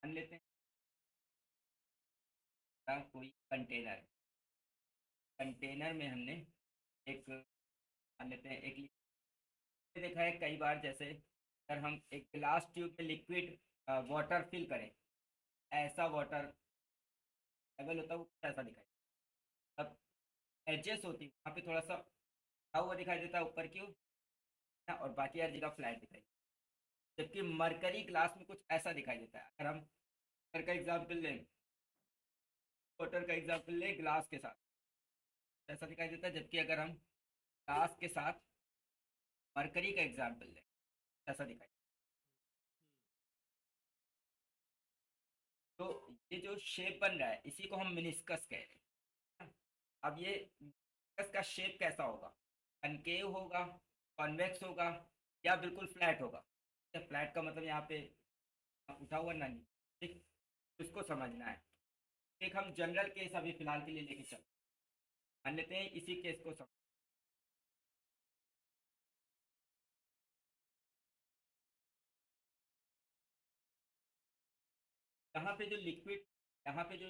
मान लेते हैं कोई कंटेनर, कंटेनर में हमने एक मान लेते हैं एक देखा है कई बार, जैसे अगर हम एक ग्लास ट्यूब में लिक्विड वाटर फिल करें, ऐसा वाटर लेवल होता है वो कुछ ऐसा दिखाई, तब एडजस्ट होती है वहाँ पे थोड़ा सा बढ़ा हुआ दिखाई देता है ऊपर की ओर, और बाकी हर जगह फ्लैट दिखाई, जबकि मरकरी ग्लास में कुछ ऐसा दिखाई देता है। अगर हम वाटर का एग्जाम्पल लें, वाटर का एग्जाम्पल लें ग्लास के साथ, ऐसा दिखाई देता है, जबकि अगर हम ग्लास के साथ मरकरी का एग्जाम्पल लें, ऐसा दिखाई। तो ये जो शेप बन रहा है इसी को हम मिनिस्कस कह रहे हैं। अब ये मिनिस्कस का शेप कैसा होगा, कनकेव होगा, कॉन्वेक्स होगा, या बिल्कुल फ्लैट होगा। फ्लैट का मतलब यहाँ पे उठा हुआ ना, नहीं, ठीक, तो इसको समझना है। एक हम जनरल केस अभी फिलहाल के लिए लेके चल मान लेते हैं, इसी केस को समझ। यहाँ पे जो लिक्विड, यहाँ पे जो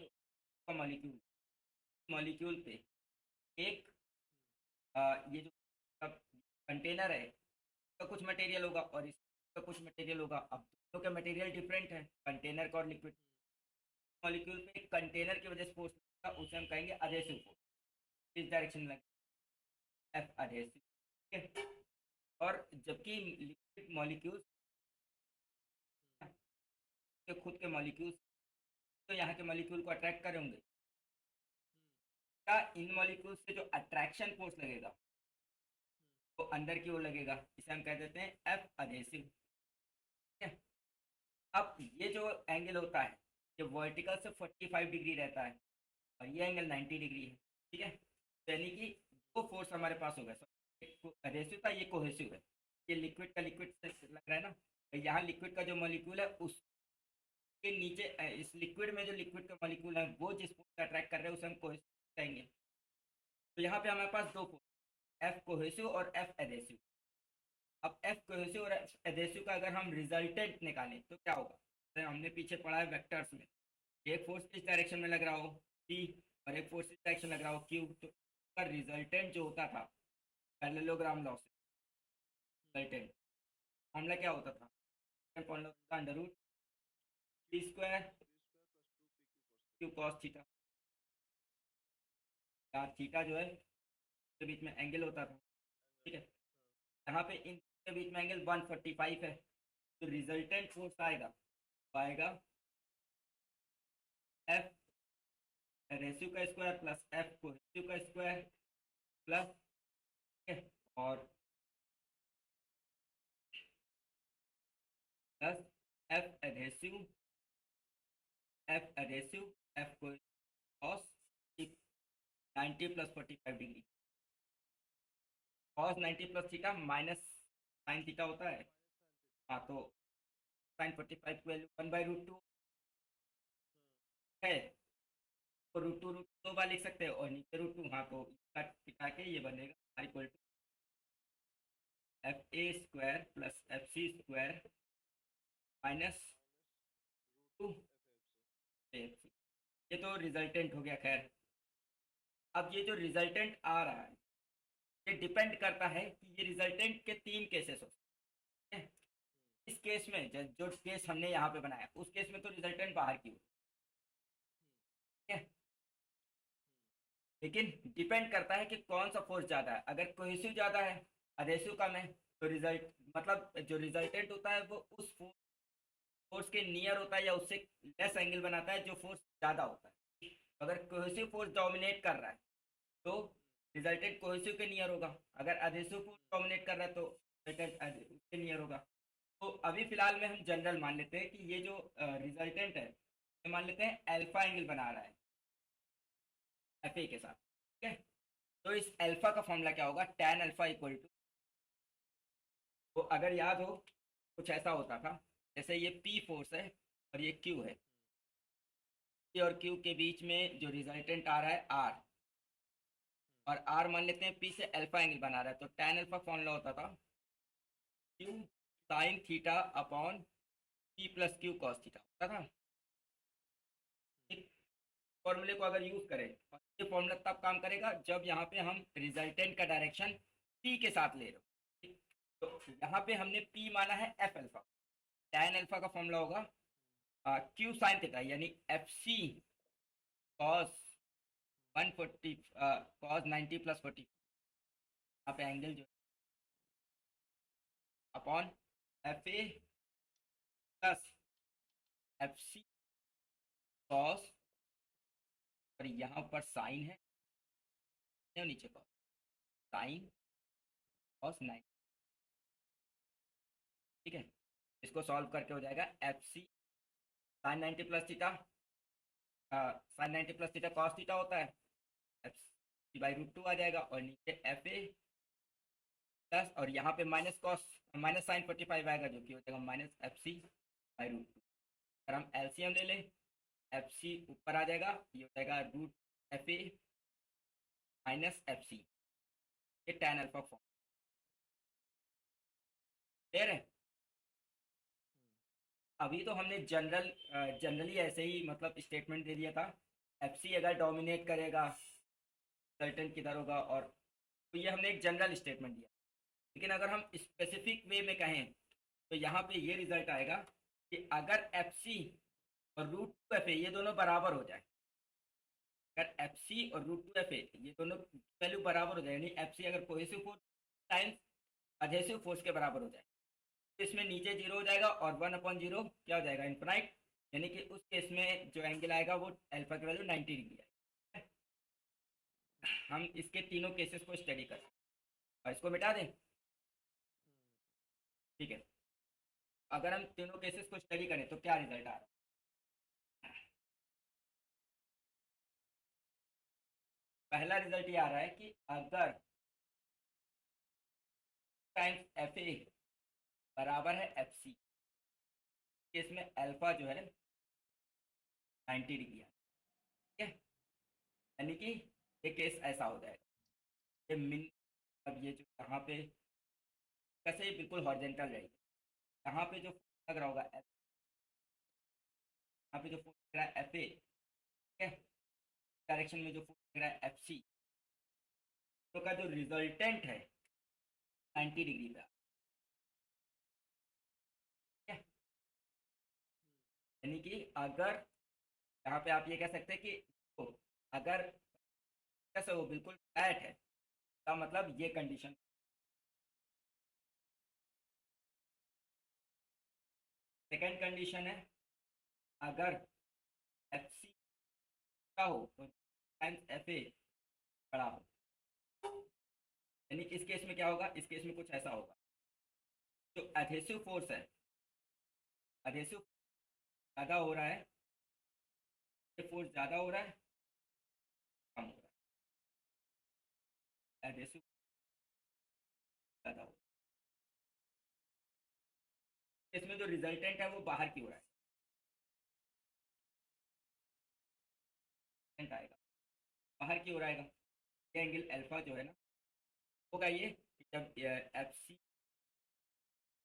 मॉलिक्यूल, मॉलिक्यूल पे एक ये जो कंटेनर है इसका कुछ मटेरियल होगा और इसका कुछ मटेरियल होगा। अब दोनों के मटेरियल डिफरेंट है, कंटेनर का और लिक्विड। मॉलिक्यूल पे एक कंटेनर की वजह से फोर्स लगेगा, उसे हम कहेंगे अधेसिव फोर्स। इस डायरेक्शन में लगेगा एफ अधेसिव, ठीक है। और जबकि लिक्विड मॉलिक्यूल्स के खुद के मॉलिक्यूल्स तो यहाँ के मॉलिक्यूल को अट्रैक्ट करे होंगे, क्या इन मॉलिक्यूल्स से जो अट्रैक्शन फोर्स लगेगा वो अंदर की ओर लगेगा, इसे हम कह देते हैं एफ अधेसिव, ठीक है। अब ये जो एंगल होता है ये वर्टिकल से 45 डिग्री रहता है और ये एंगल 90 डिग्री है, ठीक है। तो यानी कि दो फोर्स हमारे पास हो गए, एक अधेसिव था, ये कोहेसिव है। ये लिक्विड का लिक्विड से लग रहा है ना, तो यहाँ लिक्विड का जो मॉलिक्यूल है उसके नीचे इस लिक्विड में जो लिक्विड का मॉलिक्यूल है वो जिस फोर्स से अट्रैक्ट कर रहे हैं उसे हम कोहेसिव कहेंगे। तो यहाँ पे हमारे पास दो फोर्स, एफ कोहेसिव और एफ एडेसिव। अब एफ कोहेसिव और एफ एडेसिव का अगर हम रिजल्टेंट निकालें तो क्या होगा, तो हमने पीछे पढ़ा है वेक्टर्स में, एक फोर्स इस डायरेक्शन में लग रहा हो पी और एक फोर्स इस डायरेक्शन लग रहा हो क्यू, तो इसका रिजल्टेंट जो होता था पैरेललोग्राम लॉ से, रिजल्टेंट फॉर्मूला क्या होता था, फॉर्मूला होता under root T square Q cos theta. Theta जो है के बीच में एंगल होता था, ठीक है। यहाँ पे इन के बीच में एंगल 145 है, तो रिजल्टेंट फोर्स आएगा, आएगा एफ रेशियो का स्क्वायर प्लस एफ कोहेसिव का स्क्वायर प्लस, और plus F adhesive, F adhesive F cos 90 plus 45 degree, cos 90 plus theta minus sine theta होता है। हाँ, तो साइन 45 की वैल्यू 1/√2 है, तो √2 दो बार लिख सकते हैं और नीचे √2, हाँ तो कट पिटा के ये बनेगा equal to F A square plus F C square minus 2 F C. ये तो रिजल्टेंट हो गया। खैर, अब ये जो रिजल्टेंट आ रहा है ये डिपेंड करता है कि ये रिजल्टेंट के तीन केसेस हो सकते हैं। इस केस में जो केस हमने यहाँ पे बनाया उस केस में तो रिजल्टेंट बाहर की हो, ठीक है। लेकिन डिपेंड करता है कि कौन सा फोर्स ज़्यादा है, अगर कोहेसिव ज़्यादा है अधेसिव कम है, तो रिजल्ट मतलब जो रिजल्टेंट होता है वो उस फोर्स के नियर होता है या उससे लेस एंगल बनाता है जो फोर्स ज़्यादा होता है। अगर कोहेसिव फोर्स डोमिनेट कर रहा है तो रिजल्टेंट कोहेसिव के नियर होगा, अगर अधेसिव फोर्स डोमिनेट कर रहा है तो रिजल्टेंट उसके नियर होगा। तो अभी फिलहाल में हम जनरल मान लेते हैं कि ये जो रिजल्टेंट है ये मान लेते हैं अल्फा एंगल बना रहा है एफ ए के साथ, ठीक है। तो इस अल्फा का फॉर्मूला क्या होगा, tan अल्फा इक्वल टू, तो अगर याद हो कुछ ऐसा होता था, जैसे ये पी फोर्स है और ये क्यू है, पी और क्यू के बीच में जो रिजल्टेंट आ रहा है आर, और आर मान लेते हैं पी से अल्फा एंगल बना रहा है, तो tan अल्फा फॉर्मूला होता था Q sine theta upon P plus Q cos theta होता था। फॉर्मूले को अगर यूज करें, और ये फॉर्मूला तब काम करेगा जब यहाँ पे हम रिजल्टेंट का डायरेक्शन पी के साथ ले रहे हो। तो यहाँ पे हमने पी माना है एफ अल्फा, टैन अल्फा का फॉर्मूला होगा क्यू साइन थीटा, यानी F C cos 140 cos 90 plus 40, यहाँ पे एंगल जो upon F A plus F C cos, और यहाँ पर साइन है नीचे कॉस साइन कॉस 90, ठीक है। इसको सॉल्व करके हो जाएगा F C sine 90 plus theta, sine 90 plus theta cos theta होता है, एफ सी बाई रूट 2 आ जाएगा, और नीचे एफ ए प्लस, और यहाँ पे माइनस कॉस माइनस साइन 45 आएगा, जो कि हो जाएगा minus F C by root 2। अगर हम एलसीएम ले लें, एफ सी ऊपर आ जाएगा, ये हो जाएगा root F A minus F C, ये टैन अल्फा फॉर्म, क्लियर है। अभी तो हमने जनरली ऐसे ही मतलब स्टेटमेंट दे दिया था, एफ सी अगर डोमिनेट करेगा सर्टेन किधर होगा, और तो ये हमने एक जनरल स्टेटमेंट दिया। लेकिन अगर हम स्पेसिफिक वे में कहें तो यहाँ पे ये रिजल्ट आएगा कि अगर एफ सी और रूट टू एफ ए ये दोनों बराबर हो जाए, अगर एफ सी और रूट टू एफ ए ये दोनों वैल्यू बराबर हो जाए, यानी एफ सी अगर cohesive force times adhesive force के बराबर हो जाए, तो इसमें नीचे जीरो हो जाएगा, और 1/0 क्या हो जाएगा, इन्फिनाइट, यानी कि उस केस में जो एंगल आएगा वो अल्फा की वैल्यू 90 डिग्री है। हम इसके तीनों केसेस को स्टडी करें और इसको मिटा दें, ठीक है। अगर हम तीनों केसेस को स्टडी करें तो क्या रिजल्ट आ रहा है, पहला रिजल्ट ये आ रहा है कि अगर टाइम्स एफ ए बराबर है एफ सी, केस में अल्फा जो है 90 डिग्री है, ठीक है। यानी कि ये केस ऐसा हो जाएगा, ये मिन, अब ये जो यहाँ पे कैसे बिल्कुल हॉरिजॉन्टल रहेगी, यहाँ पे जो लग रहा होगा यहाँ पे जो फोर्स लग रहा है एफ ए, ठीक है, डायरेक्शन में जो फोर्स लग रहा है एफ सी, तो का जो रिजल्टेंट है 90 डिग्री पे, ठीक है। यानी कि अगर यहाँ पे आप ये कह सकते हैं कि तो अगर कैसे वो बिल्कुल फ्लैट है, का मतलब ये कंडीशन। सेकेंड कंडीशन है अगर एफ सी का हो तो टाइम्स एफ ए बड़ा हो, यानी इस केस में क्या होगा, इस केस में कुछ ऐसा होगा, जो एडहेसिव फोर्स है, एडहेसिव ज़्यादा हो रहा है, ये फोर्स ज़्यादा हो रहा है कम हो रहा है, एडहेसिव ज़्यादा हो रहा है, इसमें जो रिजल्टेंट है वो बाहर की हो रहा है, आएगा बाहर की हो रहेगा, ये एंगल अल्फा जो है ना होगा ये, जब एफ सी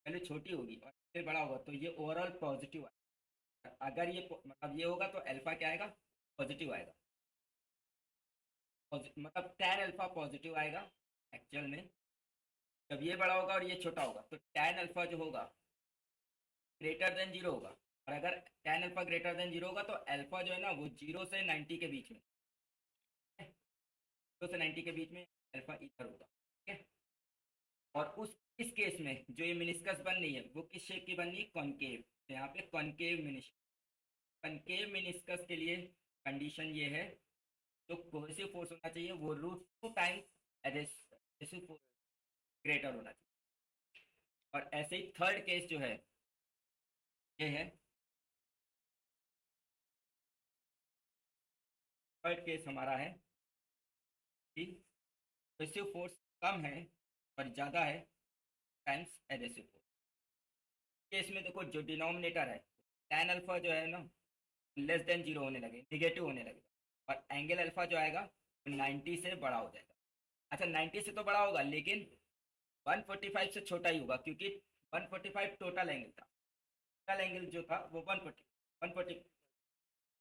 पहले छोटी होगी और फिर बड़ा होगा तो ये ओवरऑल पॉजिटिव आएगा, अगर ये मतलब ये होगा तो अल्फा क्या आएगा, पॉजिटिव आएगा, मतलब टैन अल्फा पॉजिटिव आएगा एक्चुअल में, जब ये बड़ा होगा और ये छोटा होगा तो टैन अल्फा जो होगा ग्रेटर देन जीरो होगा, और अगर tan alpha greater than zero होगा तो अल्फा जो है ना वो 0 से 90 के बीच में, 0 से 90 के बीच में अल्फा इधर होगा, ठीक है। और उस इस केस में जो ये मिनिस्कस बन रही है वो किस शेप की बन रही है, कॉनकेव, तो यहाँ पे कॉनकेव मिनिस्कस, कॉनकेव मिनिस्कस के लिए कंडीशन ये है, जो कोहेसिव फोर्स होना चाहिए वो root 2 times adhesive force greater होना चाहिए। और ऐसे ही थर्ड केस जो है ये है, थर्ड केस हमारा है कि कोहेसिव फोर्स कम है और ज़्यादा है टाइम्स एडहेसिव फोर्स, केस में देखो जो डिनोमिनेटर है टैन अल्फा जो है ना लेस देन जीरो होने लगे, निगेटिव होने लगेगा, और एंगल अल्फा जो आएगा 90 से बड़ा हो जाएगा। अच्छा 90 से तो बड़ा होगा लेकिन 145 से छोटा ही होगा, क्योंकि 145 टोटल एंगल था, टोटल एंगल जो था वो 140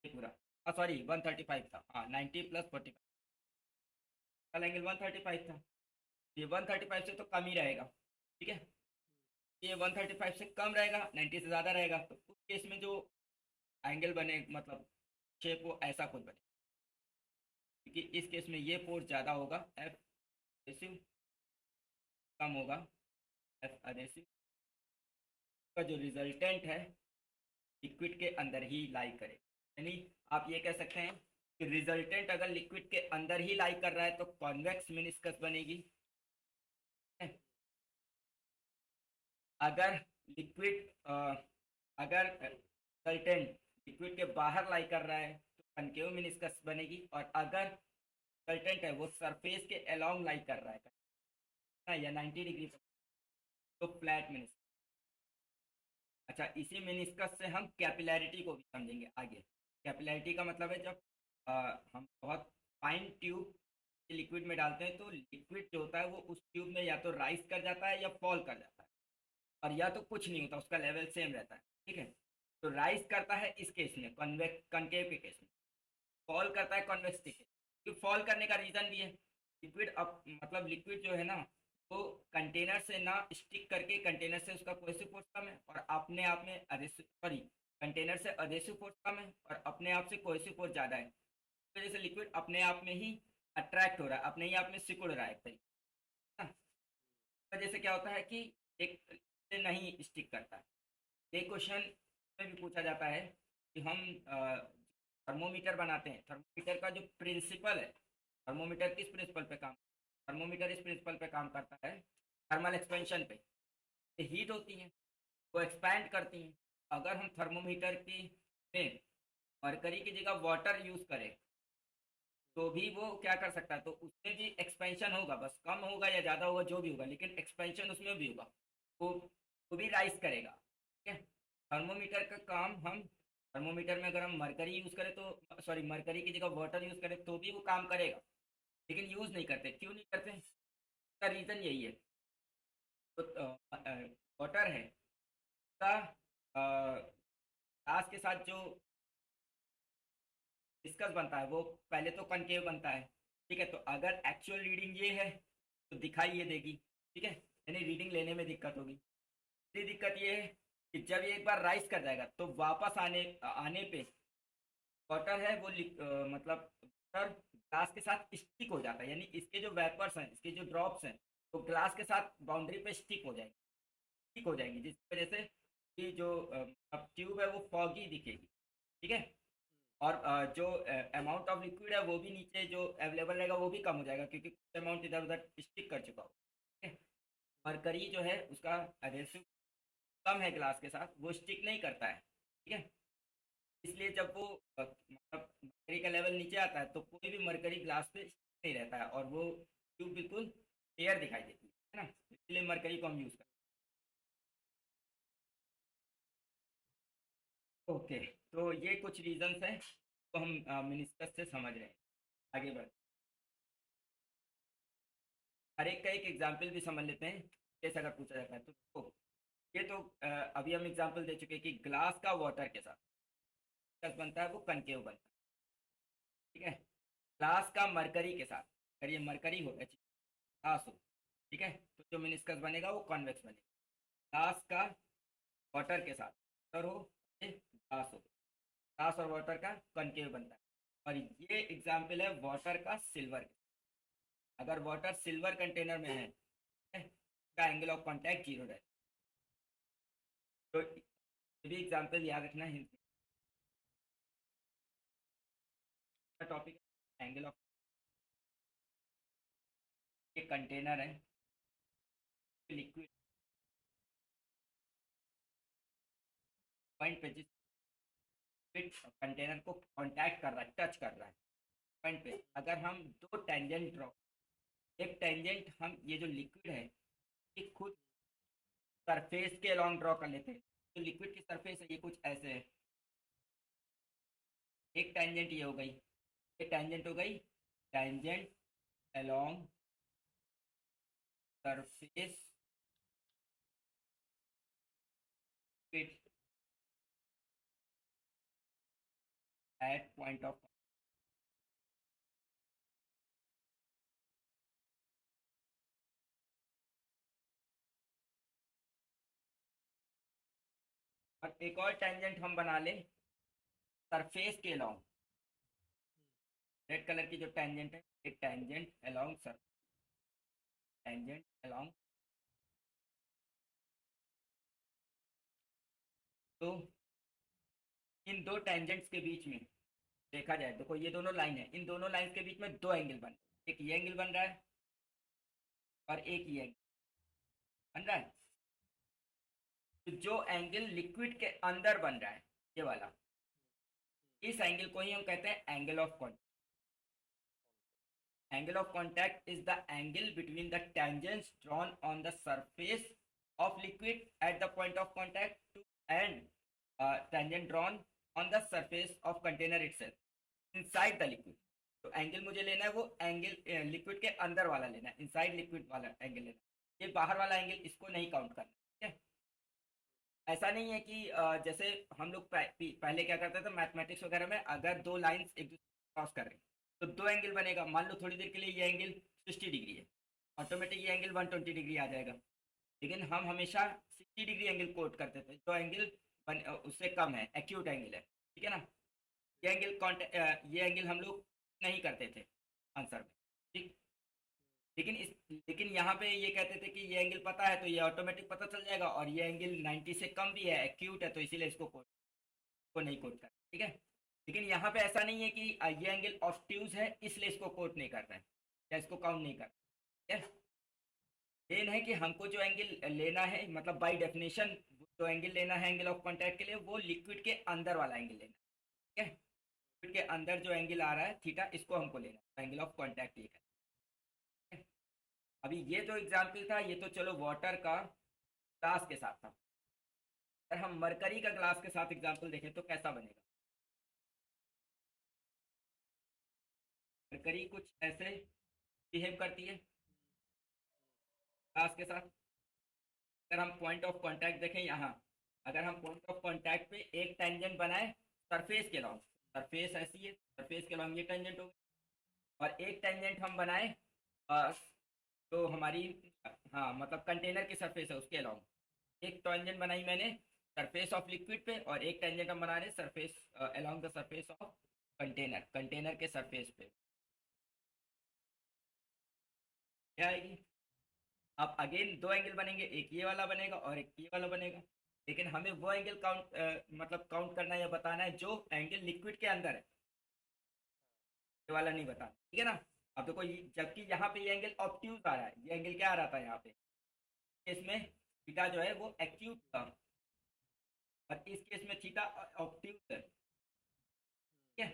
पूरा, सॉरी 135 था, हाँ 90 प्लस 45 का एंगल 135 था। ये 135 से तो कम ही रहेगा, ठीक है। ये 135 से कम रहेगा, 90 से ज़्यादा रहेगा, तो उस केस में जो एंगल बने मतलब शेप वो ऐसा कुछ बने, क्योंकि इस केस में ये फोर्स ज़्यादा होगा एफ एडेसिव, कम होगा एफ एडेसिव, का जो रिजल्टेंट है लिक्विड के अंदर ही लाई करे। यानी आप ये कह सकते हैं कि रिजल्टेंट अगर लिक्विड के अंदर ही लाई कर रहा है तो कॉन्वेक्स मेनिस्कस बनेगी। अगर लिक्विड अगर रिजल्टेंट लिक्विड के बाहर लाई कर रहा है तो कनकेव मेनिस्कस बनेगी, और अगर रिजल्टेंट है वो सरफेस के अलोंग लाई कर रहा है या 90 डिग्री तो फ्लैट मेनिस्कस। अच्छा, इसी मेनिस्कस से हम कैपिलैरिटी को भी समझेंगे आगे। कैपिलैरिटी का मतलब है जब हम बहुत फाइन ट्यूब लिक्विड में डालते हैं तो लिक्विड जो होता है वो उस ट्यूब में या तो राइज कर जाता है या फॉल कर जाता है, और या तो कुछ नहीं होता, उसका लेवल सेम रहता है, ठीक है। तो राइज करता है इस केस में कन्वेक्स कनकेव के केस में, फॉल करता है कॉन्वेक्स के केस में। फॉल करने का रीजन भी है, लिक्विड अब मतलब लिक्विड जो है ना वो कंटेनर से ना स्टिक करके, कंटेनर से उसका कोहेसिव फोर्स कम है और अपने आप में अधेसिव, सॉरी कंटेनर से अधेसिव फोर्स कम है और अपने आप से कोहेसिव फोर्स ज़्यादा है। इस वजह से लिक्विड अपने आप में ही अट्रैक्ट हो रहा है, अपने ही आप में सिकुड़ रहा है एक तरीके से, हाँ। इस वजह से क्या होता है कि एक से नहीं स्टिक करता है। एक क्वेश्चन में भी पूछा जाता है कि हम थर्मोमीटर बनाते हैं, थर्मोमीटर का जो प्रिंसिपल है, थर्मोमीटर किस प्रिंसिपल पे काम, थर्मोमीटर इस प्रिंसिपल पे काम करता है, थर्मल एक्सपेंशन पे। ये हीट होती है वो एक्सपैंड करती हैं। अगर हम थर्मोमीटर की में मरकरी की जगह वाटर यूज करें तो भी वो क्या कर सकता है, तो उसमें भी एक्सपेंशन होगा, बस कम होगा या ज़्यादा होगा जो भी होगा, लेकिन एक्सपेंशन उसमें भी होगा, वो भी राइज करेगा, ठीक है। थर्मोमीटर का काम हम थर्मोमीटर में अगर हम मरकरी यूज़ करें तो सॉरी मरकरी की जगह वाटर यूज़ करें तो भी वो काम करेगा, लेकिन यूज़ नहीं करते। क्यों नहीं करते, इसका रीज़न यही है। तो वाटर है का ग्लास के साथ जो डिस्कस बनता है वो पहले तो कनकेव बनता है, ठीक है। तो अगर एक्चुअल रीडिंग ये है तो दिखाई ये देगी, ठीक है, यानी रीडिंग लेने में दिक्कत होगी। दूसरी दिक्कत ये है कि जब ये एक बार राइज कर जाएगा तो वापस आने आने पे वाटर है वो मतलब वाटर ग्लास के साथ स्टिक हो जाता है, यानी इसके जो वेपर्स हैं, इसके जो ड्रॉप्स हैं तो ग्लास के साथ बाउंड्री पे स्टिक हो जाएगी, स्टिक हो जाएंगी, जिसकी वजह से कि जो ट्यूब है वो फॉगी दिखेगी, ठीक है। और जो अमाउंट ऑफ लिक्विड है वो भी नीचे जो अवेलेबल रहेगा वो भी कम हो जाएगा, क्योंकि कुछ अमाउंट इधर उधर स्टिक कर चुका हो, ठीक है। मरकरी जो है उसका एडेसिव कम है ग्लास के साथ, वो स्टिक नहीं करता है, ठीक है। इसलिए जब वो मतलब मरकरी का लेवल नीचे आता है तो कोई भी मरकरी ग्लास पे स्टिक नहीं रहता है और वो ट्यूब बिल्कुल क्लियर दिखाई देती है ना, इसलिए मरकरी को हम यूज़ करते हैं। ओके, तो ये कुछ रीजंस हैं तो हम मिनिस्कस से समझ रहे हैं। आगे बढ़ हर एक का एक एग्जाम्पल भी समझ लेते हैं, कैसे अगर पूछा जाता है तो ये तो अभी हम एग्जाम्पल दे चुके हैं कि ग्लास का वाटर के साथ क्या बनता है, वो कनकेव बनता है, ठीक है। ग्लास का मरकरी के साथ, अगर ये मरकरी हो ग्लास हो, ठीक है, तो जो मिनिस्कस बनेगा वो कॉन्वेक्स बनेगा। ग्लास का वाटर के साथ वाटर हो, ये ग्लास हो, ग्लास और वाटर का कनकेव बनता है। और ये एग्जाम्पल है वाटर का सिल्वर, अगर वाटर सिल्वर कंटेनर में है, का एंगल ऑफ कॉन्टैक्ट जीरो है। तो ये भी एग्जाम्पल याद रखना है, टॉपिक एंगल ऑफ, एक कंटेनर है लिक्विड पॉइंट पे जिस कंटेनर को कांटेक्ट कर रहा है, टच कर रहा है पॉइंट पे, अगर हम दो टेंजेंट ड्रॉ, एक टेंजेंट हम ये जो लिक्विड है ये खुद सरफेस के अलॉन्ग ड्रॉ कर लेते हैं, तो लिक्विड की सरफेस है ये कुछ ऐसे है, एक टेंजेंट ये हो गई, ये टेंजेंट हो गई, tangent along surface with at point of, और एक और टेंजेंट हम बना ले सरफेस के अलॉन्ग, रेड कलर की जो टेंजेंट है, एक tangent along sir, tangent along, तो इन दो टेंजेंट्स के बीच में देखा जाए, देखो ये दोनों लाइन है, इन दोनों लाइन के बीच में दो एंगल बन, एक ये एंगल बन रहा है और एक ये एंगल बन रहा है। तो जो एंगल लिक्विड के अंदर बन रहा है, ये वाला, इस एंगल को ही हम कहते हैं angle of contact. Angle of contact is the angle between the tangents drawn on the surface of liquid at the point of contact to and tangent drawn on the surface of container itself inside the liquid. तो angle मुझे लेना है वो angle liquid के अंदर वाला लेना है, इनसाइड लिक्विड वाला एंगल लेना है, ये बाहर वाला एंगल इसको नहीं काउंट करना, ठीक है। ऐसा नहीं है कि जैसे हम लोग पहले क्या करते थे मैथमेटिक्स वगैरह में, अगर दो लाइंस एक दूसरे क्रॉस कर रहे हैं तो दो एंगल बनेगा, मान लो थोड़ी देर के लिए ये एंगल 60 डिग्री है, ऑटोमेटिक ये एंगल 120 डिग्री आ जाएगा। लेकिन हम हमेशा 60 डिग्री एंगल कोट करते थे, जो एंगल उससे कम है, एक्यूट एंगल है, ठीक है ना। ये एंगल हम लोग नहीं करते थे आंसर में, ठीक। लेकिन यहाँ पे ये कहते थे कि ये एंगल पता है तो ये ऑटोमेटिक पता चल जाएगा, और ये एंगल 90 से कम भी है, एक्यूट है, तो इसीलिए इसको कोट को नहीं कोट कर, ठीक है। लेकिन यहाँ पे ऐसा नहीं है कि ये एंगल ऑब्ट्यूज है इसलिए इसको कोट नहीं कर रहे हैं या इसको काउंट नहीं कर रहे हैं। मेन है कि हमको जो एंगल लेना है, मतलब बाय डेफिनेशन जो एंगल लेना है एंगल ऑफ कॉन्टैक्ट के लिए, वो लिक्विड के अंदर वाला एंगल लेना है, ठीक है। लिक्विड के अंदर जो एंगल आ रहा है थीटा, इसको हमको लेना है, एंगल ऑफ कॉन्टैक्ट ये है। अभी ये जो एग्जाम्पल था ये तो चलो वाटर का ग्लास के साथ था, अगर हम मरकरी का ग्लास के साथ एग्जाम्पल देखें तो कैसा बनेगा। मरकरी कुछ ऐसे बिहेव करती है ग्लास के साथ। अगर हम पॉइंट ऑफ कांटेक्ट देखें यहाँ, अगर हम पॉइंट ऑफ कांटेक्ट पे एक टेंजेंट बनाए सरफेस के लॉन्ग, सरफेस ऐसी है, सरफेस के लॉन्ग ये टेंजेंट होगी, और एक टेंजेंट हम बनाए जो हमारी, हाँ मतलब कंटेनर की सरफेस है उसके लॉन्ग, एक टेंजेंट बनाई मैंने सरफेस ऑफ लिक्विड पे, और एक टेंजेंट हम बना रहे surface along the surface of container, container के सरफेस पे, क्या आएगी। अब अगेन दो एंगल बनेंगे, एक ये वाला बनेगा और एक ये वाला बनेगा, लेकिन हमें वो एंगल काउंट मतलब काउंट करना है या बताना है जो एंगल लिक्विड के अंदर है, ये वाला नहीं बताना, ठीक है ना। अब देखो जबकि यहाँ पे ये एंगल ऑब्ट्यूज आ रहा है, ये एंगल क्या आ रहा था यहाँ पे, इसमें थीटा जो है वो एक्यूट था, और इस केस में थीटा ऑब्ट्यूज है, ठीक है।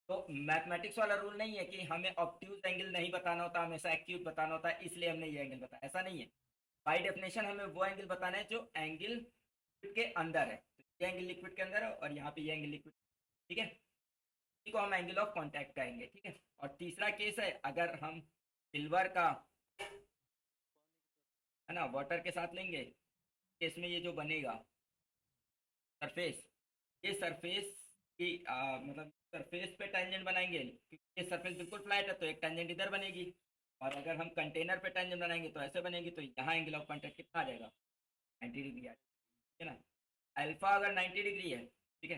तो मैथमेटिक्स वाला रूल नहीं है कि हमें ऑब्ट्यूज एंगल नहीं बताना होता, हमेशा एक्यूट बताना होता है, इसलिए हमने ये एंगल बताया, ऐसा नहीं है। बाय डेफिनेशन हमें वो एंगल बताना है जो एंगल लिक्विड के अंदर है, तो ये एंगल लिक्विड के अंदर है और यहाँ पे ये एंगल लिक्विड, ठीक है। इसी को हम एंगल ऑफ कांटेक्ट कहेंगे, ठीक है। और तीसरा केस है, अगर हम सिल्वर का, है ना, वाटर के साथ लेंगे, केस में ये जो बनेगा सरफेस, ये सरफेस की मतलब सरफेस पे टेंजेंट बनाएंगे, क्योंकि ये सरफेस बिल्कुल फ्लैट है तो एक टेंजेंट इधर बनेगी, और अगर हम कंटेनर पे टेंजेंट बनाएंगे तो ऐसे बनेगी, तो यहाँ एंगल ऑफ कांटेक्ट कितना आ जाएगा, 90 डिग्री आ जाएगा, ठीक है ना। अल्फा अगर 90 डिग्री है, ठीक है,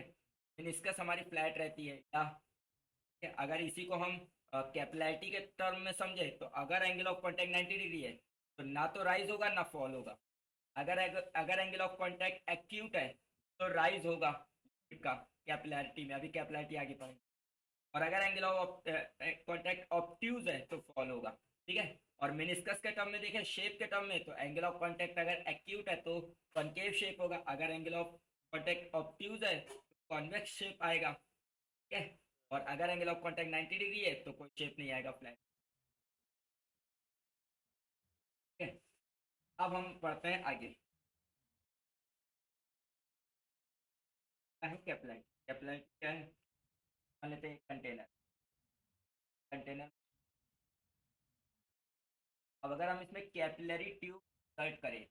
मेनिस्कस हमारी फ्लैट रहती है, या अगर इसी को हम कैपिलैरिटी के टर्म में समझे, तो अगर एंगल ऑफ कांटेक्ट 90 डिग्री है तो ना तो राइज होगा ना फॉल होगा। अगर अगर एंगल ऑफ कांटेक्ट एक्यूट है तो राइज होगा का कैपिलैरिटी में, अभी कैपिलैरिटी आगे पढ़ेंगे, और अगर एंगल ऑफ कांटेक्ट ऑब्ट्यूज है तो फॉल होगा, ठीक है। और मेनिस्कस के टर्म में देखें, शेप के टर्म में, तो एंगल ऑफ कांटेक्ट अगर एक्यूट है तो कॉन्केव शेप होगा, अगर एंगल ऑफ कांटेक्ट ऑब्ट्यूज है तो कॉन्वेक्स शेप आएगा, ठीक है। और अगर एंगल ऑफ कांटेक्ट 90 डिग्री है तो कोई शेप नहीं आएगा, फ्लैट, ठीक है। अब हम पढ़ते हैं आगे, क्या है कैपिलैरिटी। कैपिलैरिटी क्या है, मान लेते हैं कंटेनर, कंटेनर, अब अगर हम इसमें कैपिलरी ट्यूब इंसर्ट करें,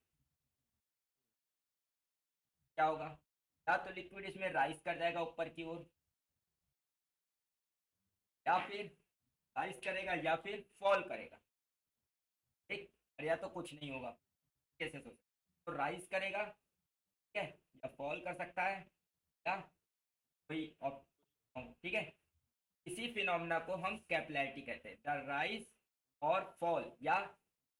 क्या होगा, या तो लिक्विड इसमें राइज कर जाएगा ऊपर की ओर, या फिर राइज करेगा या फिर फॉल करेगा, ठीक। और या तो कुछ नहीं होगा, कैसे सोच, तो राइज करेगा, ठीक है, या फॉल कर सकता है, या कोई ऑप्शन, ठीक है। इसी फिनोमेना को हम कैपिलैरिटी कहते हैं, द राइज और फॉल, या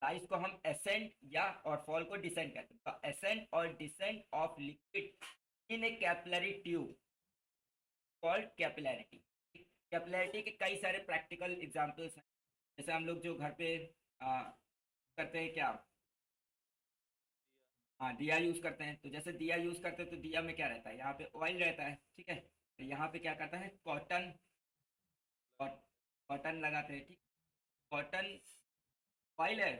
राइज को हम एसेंट या और फॉल को डिसेंट कहते हैं। तो एसेंट और descent of liquid in A capillary tube called capillarity. Capillarity के कई सारे प्रैक्टिकल एग्जांपल्स हैं, जैसे हम लोग जो घर पे करते हैं क्या, हाँ दिया यूज करते हैं। तो जैसे दिया यूज करते हैं तो दिया में क्या रहता है, यहाँ पे ऑयल रहता है, ठीक है। तो यहाँ पे क्या करता है, कॉटन, कॉटन लगाते हैं, ठीक। कॉटन ऑयल है,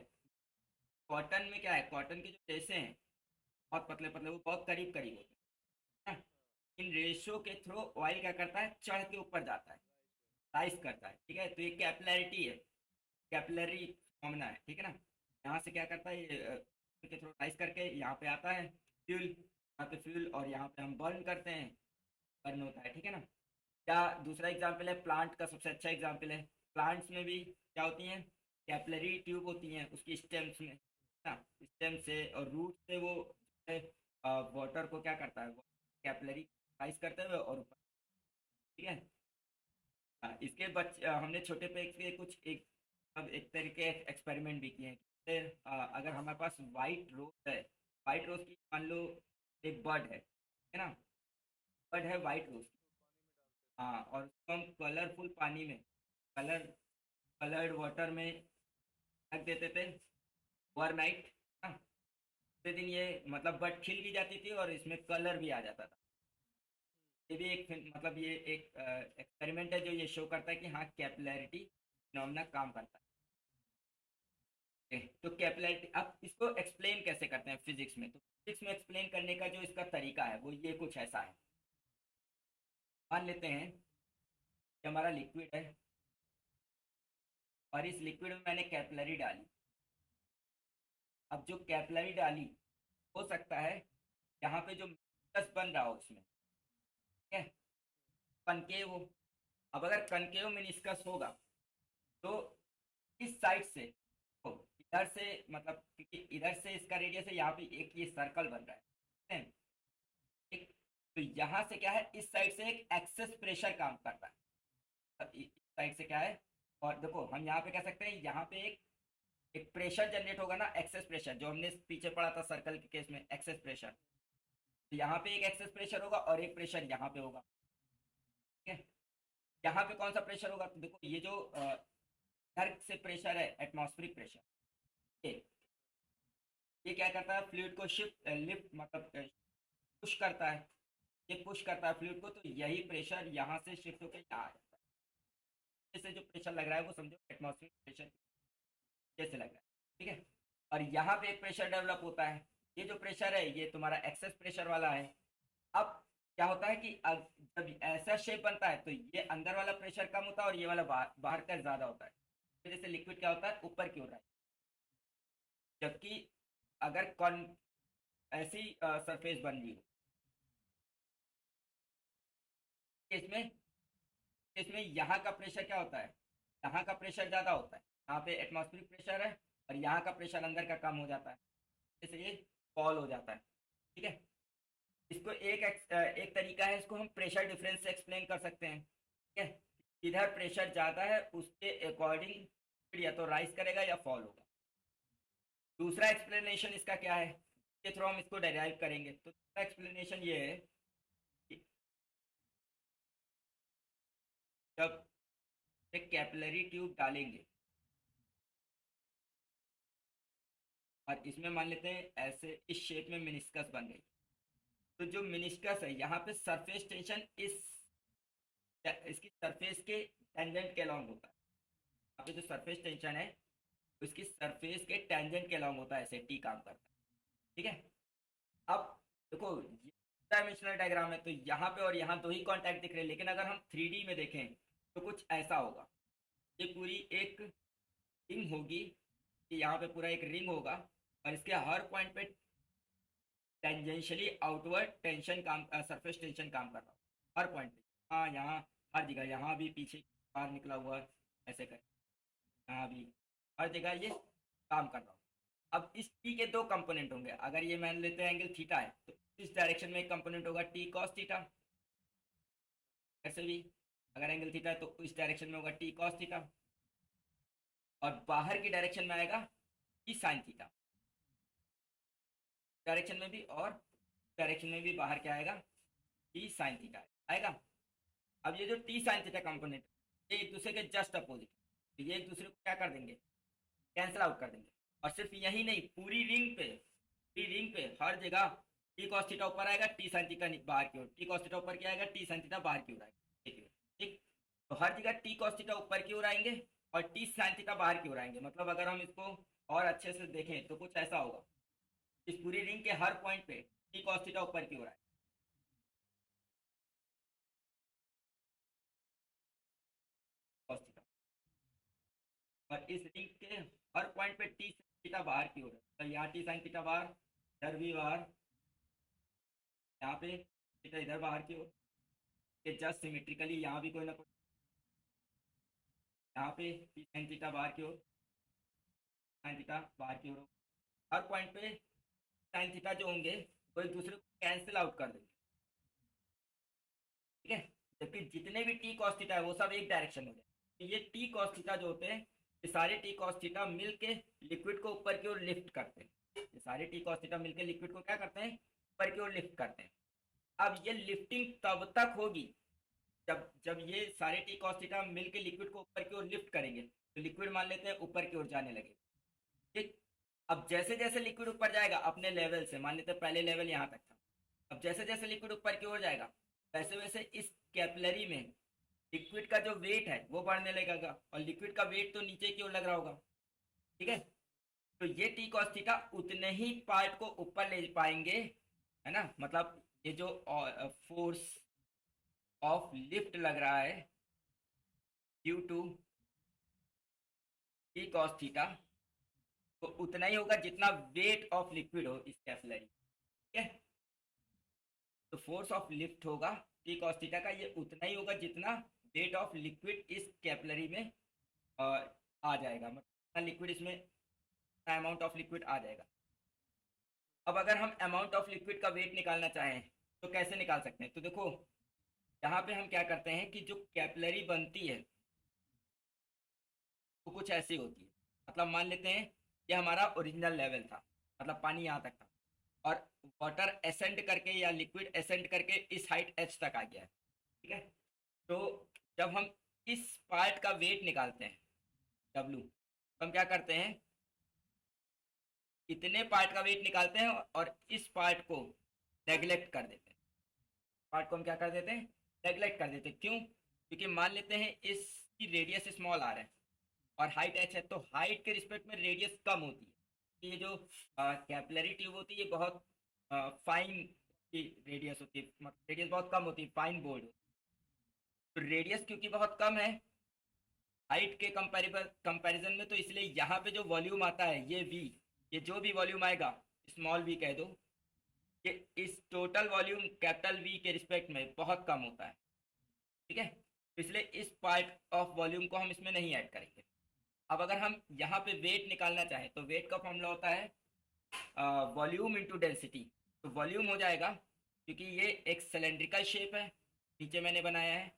कॉटन में क्या है, कॉटन के जो रेशे हैं बहुत पतले पतले, वो बहुत करीब करीब होते हैं, इन रेशो के थ्रू ऑयल क्या करता है, चढ़ के ऊपर जाता है, राइज करता है, ठीक है। तो ये कैपिलैरिटी है, कैपिलरी फॉर्मना है, ठीक है ना। यहाँ से क्या करता है ये के थ्रू राइज करके यहाँ पे आता है फ्यूल, यहाँ पे फ्यूल, और यहाँ पे हम बर्न करते हैं, बर्न होता है, ठीक है ना। या दूसरा एग्जाम्पल है प्लांट का, सबसे अच्छा एग्जाम्पल है, प्लांट्स में भी क्या होती हैं, कैपिलरी ट्यूब होती हैं उसकी स्टेम्स में ना, स्टेम से और रूट से वो वाटर को क्या करता है, कैपिलरी राइज करते हुए और ऊपर, ठीक है। इसके हमने छोटे पे के कुछ एक, अब एक तरीके एक्सपेरिमेंट भी किए हैं। फिर अगर हमारे पास वाइट रोज है, वाइट रोज की मान लो एक बर्ड है ना, बर्ड है वाइट रोज, हाँ, और उसको हम कलरफुल पानी में, कलर कलर्ड वाटर में रख देते थे ओवरनाइट, हाँ। दूसरे दिन ये मतलब बर्ड खिल भी जाती थी और इसमें कलर भी आ जाता था। ये भी एक मतलब ये एक एक्सपेरिमेंट है जो ये शो करता है कि हाँ कैपिलैरिटी फिनोमेना काम करता है। तो कैपिलैरिटी, अब इसको एक्सप्लेन कैसे करते हैं फिजिक्स में, तो फिजिक्स में एक्सप्लेन करने का जो इसका तरीका है वो ये कुछ ऐसा है। मान लेते हैं कि हमारा लिक्विड है और इस लिक्विड में मैंने कैपिलरी डाली। अब जो कैपिलरी डाली, हो सकता है यहाँ पे जो मिस्कस बन रहा हो उसमें, ठीक है, कनकेव हो। अब अगर कनकेव मिनिस्कस होगा तो इस साइड से, तो इधर से मतलब क्योंकि इधर से इसका रेडियस है, यहाँ पे एक ये सर्कल बन रहा है, ठीक। तो यहाँ से क्या है, इस साइड से एक एक्सेस प्रेशर काम कर रहा है, अब इस साइड से क्या है, और देखो हम यहाँ पे कह सकते हैं यहाँ पे एक प्रेशर जनरेट होगा ना, एक्सेस प्रेशर, जो हमने पीछे पढ़ा था सर्कल के केस में एक्सेस प्रेशर। तो यहाँ पे एक एक्सेस प्रेशर होगा और एक प्रेशर यहाँ पे होगा, ठीक है। यहाँ पे कौन सा प्रेशर होगा, तो देखो ये जो इधर से प्रेशर है एटमॉस्फेरिक प्रेशर, ये क्या करता है, फ्लूइड को शिफ्ट लिफ्ट मतलब पुश करता है, ये पुश करता है फ्लूइड को, तो यही प्रेशर यहाँ से शिफ्ट होकर यहाँ आ जाता है। जैसे जो प्रेशर लग रहा है वो समझो एटमॉस्फेरिक प्रेशर जैसे लग रहा है, ठीक है। और यहाँ पे एक प्रेशर डेवलप होता है, ये जो प्रेशर है ये तुम्हारा एक्सेस प्रेशर वाला है। अब क्या होता है कि जब ऐसा शेप बनता है तो ये अंदर वाला प्रेशर कम होता है और ये वाला बाहर का ज्यादा होता है। तो जैसे लिक्विड क्या होता है, ऊपर की ओर है, जबकि अगर कौन ऐसी सरफेस बन रही हो, इसमें इसमें यहाँ का प्रेशर क्या होता है, यहाँ का प्रेशर ज़्यादा होता है, यहाँ पे एटमॉस्फेरिक प्रेशर है और यहाँ का प्रेशर अंदर का कम हो जाता है, जैसे ये फॉल हो जाता है, ठीक है। इसको एक तरीका है, इसको हम प्रेशर डिफरेंस से एक्सप्लेन कर सकते हैं, ठीक है। इधर प्रेशर ज़्यादा है उसके अकॉर्डिंग या तो राइज करेगा या फॉल होगा। दूसरा एक्सप्लेनेशन इसका क्या है, के थ्रू हम इसको डेराइव करेंगे, तो दूसरा एक्सप्लेनेशन ये है कि जब एक कैपिलरी ट्यूब डालेंगे और इसमें मान लेते हैं ऐसे इस शेप में मिनिस्कस बन गई, तो जो मिनिस्कस है यहाँ पे सरफेस टेंशन इसकी सरफेस के टेंजेंट के अलॉन्ग होता है, यहाँ पे जो सरफेस टेंशन है उसकी सरफेस के टेंजेंट के अलॉन्ग होता है, ऐसे टी काम करता है, ठीक है। अब देखो ये डायमेंशनल डायग्राम है तो यहाँ पे और यहाँ दो ही कॉन्टैक्ट दिख रहे हैं, लेकिन अगर हम 3D में देखें तो कुछ ऐसा होगा, ये पूरी एक रिंग होगी, कि यहाँ पे पूरा एक रिंग होगा और इसके हर पॉइंट पे टेंजेंशियली आउटवर्ड टेंशन काम, सरफेस टेंशन काम कर रहा हो हर पॉइंट पे, हाँ यहाँ हर जगह, यहाँ भी पीछे बाहर निकला हुआ है, ऐसे कर, यहाँ भी, हर जगह ये काम कर रहा हूँ। अब इस टी के दो कंपोनेंट होंगे। अगर ये मान लेते हैं एंगल थीटा है तो इस डायरेक्शन में एक कंपोनेंट होगा टी कॉस थीटा, ऐसे भी अगर एंगल थीटा है तो इस डायरेक्शन में होगा टी कॉस थीटा, और बाहर की डायरेक्शन में आएगा टी साइन थीटा, डायरेक्शन में भी और डायरेक्शन में भी बाहर क्या आएगा, टी साइन थीटा आएगा। अब ये जो टी साइन थीटा कंपोनेंट ये एक दूसरे के जस्ट अपोजिट, तो ये एक दूसरे को क्या कर देंगे, कैंसिल आउट कर देंगे। और सिर्फ यही नहीं, पूरी रिंग पे हर जगह टी कॉस थीटा ऊपर आएगा, टी साइन थीटा बाहर की ओर, टी कॉस थीटा ऊपर क्या आएगा, टी साइन थीटा बाहर की ओर आएगा, ठीक। तो हर जगह टी कॉस थीटा ऊपर की ओर आएंगे और टी साइन थीटा बाहर की ओर आएंगे। मतलब अगर हम इसको और अच्छे से देखें तो कुछ ऐसा होगा, इस पूरी रिंग के हर पॉइंट पे टी कॉस थीटा ऊपर की ओर आएगा, कॉस थीटा, और इस रिंग के हर पॉइंट पे टी थीटा बाहर की ओर है। तो यहाँ टी साइन थीटा बाहर, इधर भी बाहर, यहाँ पे थीटा इधर बाहर की ओर, ये जस्ट सिमेट्रिकली यहाँ भी कोई ना कोई, यहाँ पे टी साइन थीटा बाहर की ओर, साइन थीटा बाहर की ओर, हर पॉइंट पे साइन थीटा जो होंगे वो एक दूसरे को कैंसिल आउट कर देंगे, ठीक है। जबकि जितने भी टी कॉस थीटा है वो सब एक डायरेक्शन में जाए। तो ये टी कॉस थीटा जो होते हैं, ये सारे टी कॉस थीटा मिलके लिक्विड को ऊपर की ओर लिफ्ट करते हैं। ये सारे टी कॉस थीटा मिलके लिक्विड को क्या करते हैं, ऊपर की ओर लिफ्ट करते हैं। अब ये लिफ्टिंग तब तक होगी जब जब ये सारे टी कॉस थीटा मिलके लिक्विड को ऊपर की ओर लिफ्ट करेंगे, तो लिक्विड मान लेते हैं ऊपर की ओर जाने लगे, ठीक। अब जैसे जैसे लिक्विड ऊपर जाएगा अपने लेवल से, मान लेते हैं पहले लेवल यहाँ तक था, अब जैसे जैसे लिक्विड ऊपर की ओर जाएगा वैसे वैसे इस कैपिलरी में लिक्विड का जो वेट है वो बढ़ने लगेगा, और लिक्विड का वेट तो नीचे की ओर लग रहा होगा, ठीक है। तो ये टी कॉस थीटा उतने ही पार्ट को ऊपर ले पाएंगे, है ना। मतलब ये जो फोर्स ऑफ लिफ्ट लग रहा है due to T cos theta, तो उतना ही होगा जितना वेट ऑफ लिक्विड हो इस कैपिलरी, ठीक है। तो फोर्स ऑफ लिफ्ट होगा टी कॉस थीटा का, ये उतना ही होगा जितना वेट ऑफ लिक्विड इस कैपिलरी में आ जाएगा, मतलब लिक्विड इसमें अमाउंट ऑफ लिक्विड आ जाएगा। अब अगर हम अमाउंट ऑफ लिक्विड का वेट निकालना चाहें तो कैसे निकाल सकते हैं, तो देखो यहाँ पे हम क्या करते हैं कि जो कैपिलरी बनती है वो कुछ ऐसी होती है। मतलब मान लेते हैं ये हमारा ओरिजिनल लेवल था, मतलब पानी यहाँ तक था, और वाटर एसेंड करके या लिक्विड एसेंड करके इस हाइट एच तक आ गया है, ठीक है। तो जब हम इस पार्ट का वेट निकालते हैं डब्लू, तो हम क्या करते हैं, इतने पार्ट का वेट निकालते हैं और इस पार्ट को नेग्लेक्ट कर देते हैं, पार्ट को हम क्या कर देते हैं, नेग्लेक्ट कर देते हैं। क्यों, क्योंकि मान लेते हैं इसकी रेडियस स्मॉल आ रहा है और हाइट एच है, तो हाइट के रिस्पेक्ट में रेडियस कम होती है। ये जो कैपिलरी ट्यूब होती है ये बहुत फाइन की रेडियस होती है, मतलब रेडियस बहुत कम होती है, फाइन बोर्ड। तो रेडियस क्योंकि बहुत कम है हाइट के कंपैरिजन में, तो इसलिए यहाँ पे जो वॉल्यूम आता है ये वी, ये जो भी वॉल्यूम आएगा स्मॉल वी कह दो, ये इस टोटल वॉल्यूम कैपिटल वी के रिस्पेक्ट में बहुत कम होता है, ठीक है। तो इसलिए इस पार्ट ऑफ वॉल्यूम को हम इसमें नहीं ऐड करेंगे। अब अगर हम यहाँ पे वेट निकालना चाहें तो वेट का फॉर्मूला होता है वॉल्यूम इंटू डेंसिटी। तो वॉल्यूम हो जाएगा, क्योंकि ये एक सिलेंड्रिकल शेप है, नीचे मैंने बनाया है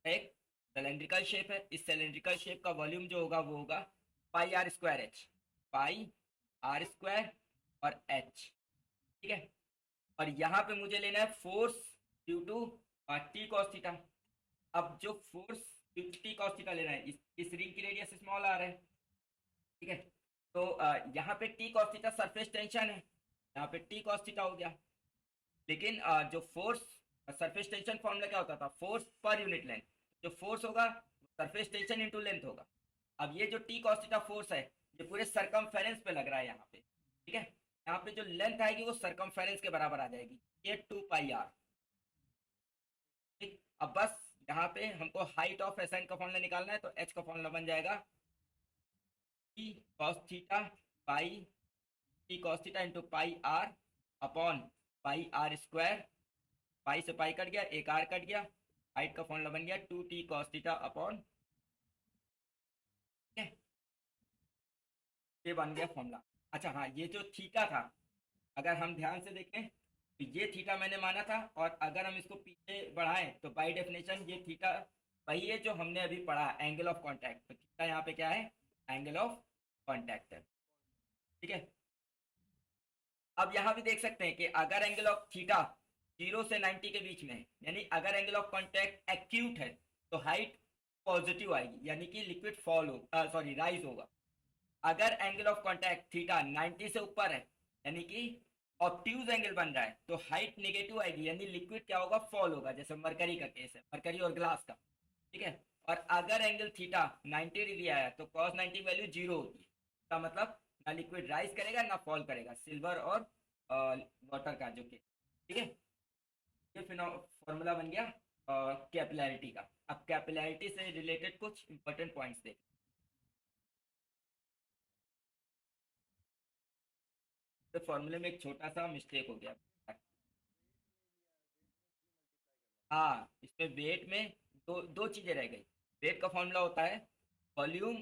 एक सिलेंड्रिकल शेप है, इस सिलेंड्रिकल शेप का वॉल्यूम जो होगा वो होगा pi R square H, pi R square और एच, ठीक है। और यहाँ पे मुझे लेना है force due to T cos theta. अब जो force due to T cos theta लेना है, इस रिंग की रेडियस स्मॉल आ रहा है, ठीक है। तो यहाँ पे T cos theta surface tension है, यहाँ पे टी कॉस थीटा हो गया। लेकिन जो फोर्स सरफेस टेंशन फॉर्मूला क्या होता था, फोर्स पर यूनिट लेंथ, जो फोर्स होगा सरफेस टेंशन इंटू लेंथ होगा। अब ये जो टी कॉस थीटा फोर्स है ये पूरे सरकमफेरेंस पे लग रहा है यहाँ पे, ठीक है। यहाँ पे जो लेंथ आएगी वो सरकमफेरेंस के बराबर आ जाएगी, ये 2 पाई आर, ठीक। अब बस यहाँ पे हमको हाइट ऑफ एसेंट का फॉर्मूला निकालना है, तो एच का फॉर्मूला बन जाएगा T cos theta pi, T cos theta into pi R upon pi R square, pi से पाई कट गया, एक आर कट गया, हाइट का फॉर्मूला बन गया 2t cos थीटा अपॉन, ये बन गया फॉर्मूला। अच्छा हाँ, ये जो थीटा था, अगर हम ध्यान से देखें तो ये थीटा मैंने माना था, और अगर हम इसको पीछे बढ़ाएं तो बाय डेफिनेशन ये थीटा वही है जो हमने अभी पढ़ा, एंगल ऑफ कांटेक्ट। तो थीटा यहाँ पे क्या है, एंगल ऑफ कांटेक्ट है। ठीक है, अब यहाँ भी देख सकते हैं कि अगर एंगल ऑफ थीटा 0 से 90 के बीच में है, यानी अगर एंगल ऑफ कांटेक्ट एक्यूट है, तो हाइट पॉजिटिव आएगी, यानी कि लिक्विड फॉल हो, सॉरी राइज होगा। अगर एंगल ऑफ कांटेक्ट थीटा 90 से ऊपर है, यानी कि ऑब्ट्यूज एंगल बन रहा है, तो हाइट नेगेटिव आएगी, यानी लिक्विड क्या होगा, फॉल होगा, जैसे मरकरी का केस है, मरकरी और ग्लास का। ठीक है, और अगर एंगल थीटा 90 डिग्री आया तो cos 90 वैल्यू 0 होती है। इसका मतलब ना लिक्विड राइज करेगा ना फॉल करेगा, सिल्वर और वाटर का जो के। ठीक है, ये फॉर्मूला बन गया कैपिलैरिटी का। अब कैपिलैरिटी से रिलेटेड कुछ इंपॉर्टेंट पॉइंट्स देख। तो फॉर्मूले में एक छोटा सा मिस्टेक हो गया। हाँ, इसमें वेट में दो दो चीजें रह गई। वेट का फॉर्मूला होता है वॉल्यूम,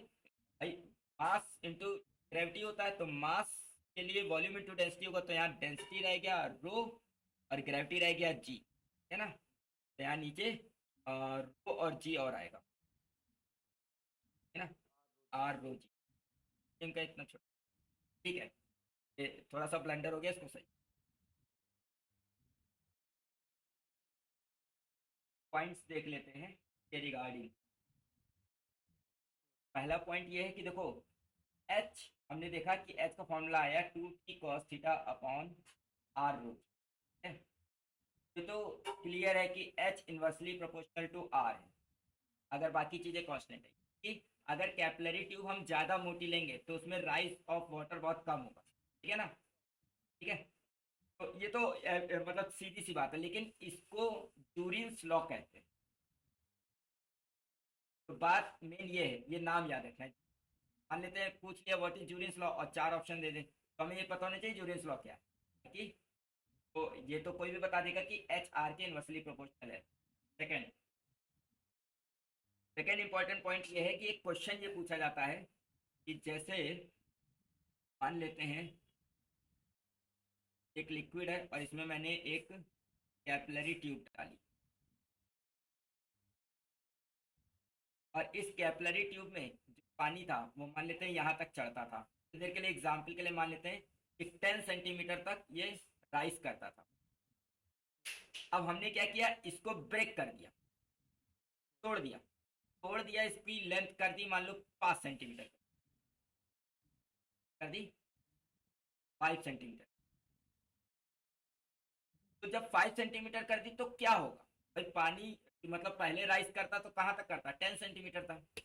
मास इंटू ग्रेविटी होता है, तो मास के लिए वॉल्यूम इंटू डेंसिटी होगा, तो यहाँ डेंसिटी रह गया रो, और ग्रेविटी रह गया जी, है ना। तो यहाँ नीचे रो और जी और आएगा, है ना, आर रो जी। इनका इतना छोटा, ठीक है, ये थोड़ा सा ब्लंडर हो गया, इसको सही पॉइंट्स देख लेते हैं के रिगार्डिंग। पहला पॉइंट ये है कि देखो, एच हमने देखा कि एच का फॉर्मूला आया 2t cos theta upon R rho. ये तो क्लियर है कि H inversely proportional to R है, अगर बाकी चीजें कांस्टेंट है। कि अगर कैपिलरी ट्यूब हम ज्यादा मोटी लेंगे तो उसमें राइज ऑफ वाटर बहुत कम होगा, ठीक है ना। ठीक है, तो ये तो मतलब सीधी सी बात है, लेकिन इसको ड्यूरिंस लॉ कहते हैं। तो बात मेन ये है, ये नाम याद रखना है। मान लेते हैं पूछ लिया व्हाट इज ड्यूरेंस लॉ और चार ऑप्शन दे दें, तो हमें ये पता होना चाहिए ड्यूरेंस लॉ क्या है कि, तो ये तो कोई भी बता देगा कि एच आर के इनवर्सली प्रोपोर्शनल है। सेकंड, सेकंड इंपॉर्टेंट पॉइंट ये है कि एक क्वेश्चन ये पूछा जाता है कि जैसे मान लेते हैं एक लिक्विड है और इसमें मैंने एक कैपिलरी ट्यूब डाली, और इस कैपिलरी ट्यूब में जो पानी था वो मान लेते हैं यहाँ तक चढ़ता था। तो देर के लिए एग्जाम्पल के लिए मान लेते हैं कि 10 सेंटीमीटर तक ये राइज करता था। अब हमने क्या किया, इसको ब्रेक कर दिया, तोड़ दिया, तोड़ दिया, इसकी लेंथ कर दी मान लो 5 सेंटीमीटर, कर दी 5 सेंटीमीटर। तो जब 5 सेंटीमीटर कर दी तो क्या होगा भाई, पानी मतलब पहले राइज करता तो कहाँ तक करता, 10 सेंटीमीटर तक।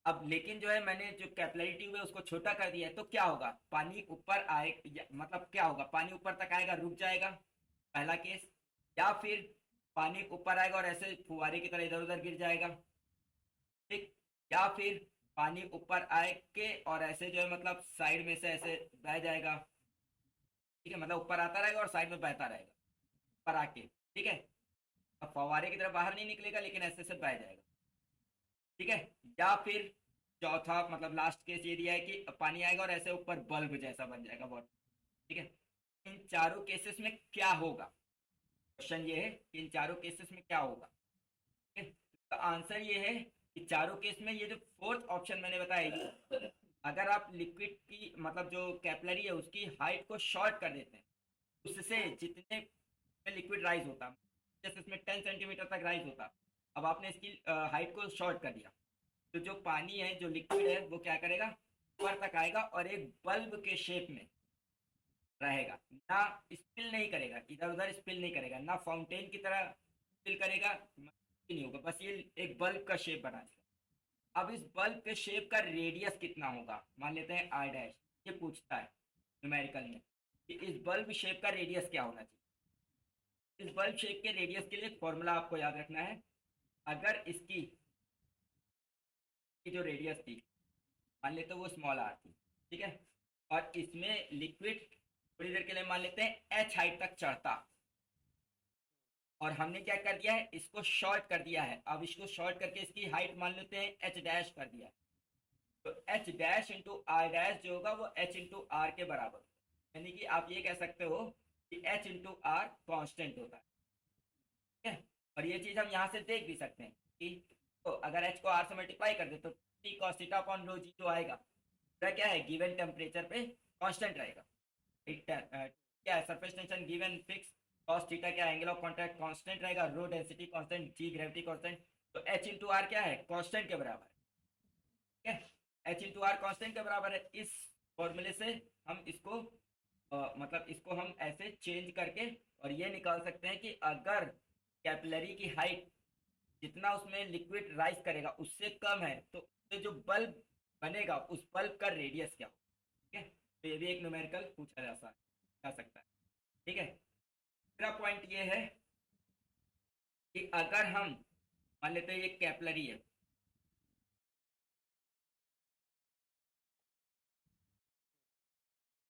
अब लेकिन जो है मैंने जो कैपिलरी ट्यूब है उसको छोटा कर दिया है, तो क्या होगा, पानी ऊपर आए मतलब क्या होगा, पानी ऊपर तक आएगा, रुक जाएगा, पहला केस। या फिर पानी ऊपर आएगा और ऐसे फुहारे की तरह इधर उधर गिर जाएगा, ठीक। या फिर पानी ऊपर आए के और ऐसे जो है मतलब साइड में से ऐसे बह जाएगा, ठीक है, मतलब ऊपर आता रहेगा और साइड में बहता रहेगा, ऊपर आके, ठीक है। अब फवारे की तरह बाहर नहीं निकलेगा, लेकिन ऐसे से बह जाएगा, ठीक है। या फिर चौथा मतलब लास्ट केस ये दिया है कि पानी आएगा और ऐसे ऊपर बल्ब जैसा बन जाएगा वाटर, ठीक है। इन चारों केसेस में क्या होगा, क्वेश्चन ये है कि इन चारों केसेस में क्या होगा, ठीक है। तो आंसर ये है कि चारों केस में ये जो फोर्थ ऑप्शन मैंने बताया, अगर आप लिक्विड की मतलब जो कैपिलरी है उसकी हाइट को शॉर्ट कर देते हैं, उससे जितने लिक्विड राइज होता, जैसे इसमें 10 सेंटीमीटर तक राइज होता, अब आपने इसकी हाइट को शॉर्ट कर दिया, तो जो पानी है जो लिक्विड है वो क्या करेगा, ऊपर तक आएगा और एक बल्ब के शेप में रहेगा, ना स्पिल नहीं करेगा, इधर उधर स्पिल नहीं करेगा, ना फाउंटेन की तरह स्पिल करेगा, नहीं होगा, बस ये एक बल्ब का शेप बना देगा। अब इस बल्ब के शेप का रेडियस कितना होगा, मान लेते हैं आर डैश, ये पूछता है न्यूमेरिकल में कि इस बल्ब शेप का रेडियस क्या होना चाहिए। इस बल्ब शेप के रेडियस के लिए फॉर्मूला आपको याद रखना है, अगर इसकी जो रेडियस थी मान लेते वो स्मॉल आर थी, ठीक है, और इसमें लिक्विड थोड़ी देर के लिए मान लेते हैं एच हाइट तक चढ़ता, और हमने क्या कर दिया है, इसको शॉर्ट कर दिया है। अब इसको शॉर्ट करके इसकी हाइट मान लेते हैं एच डैश कर दिया। तो H dash into R dash जो होगा वो एच इंटू आर के बराबर होगा। यानी कि आप ये कह सकते हो कि एच इंटू आर कॉन्स्टेंट होता है। ठीक है, और ये चीज हम यहाँ से देख भी सकते हैं कि तो अगर एच को आर से मल्टीप्लाई कर दे तो T cos theta upon rho g जो आएगा वह क्या है, गिवन टेम्परेचर पे कांस्टेंट रहेगा। क्या है, surface tension given fix, cos theta क्या, एंगल ऑफ कॉन्टैक्ट कांस्टेंट रहेगा, रो डेंसिटी कांस्टेंट, जी ग्रेविटी कांस्टेंट। तो एच इंटू आर क्या है, कांस्टेंट के बराबर है। ठीक है, एच इंटू आर कांस्टेंट के बराबर है। इस फॉर्मूले से हम इसको मतलब इसको हम ऐसे चेंज करके और ये निकाल सकते हैं कि अगर कैपिलरी की हाइट जितना उसमें लिक्विड राइज करेगा उससे कम है तो उससे जो बल्ब बनेगा उस बल्ब का रेडियस क्या हो। ठीक है, तो ये भी एक न्यूमेरिकल पूछा जा सकता है। ठीक है, दूसरा पॉइंट ये है कि अगर हम मान लेते हैं ये कैपिलरी है,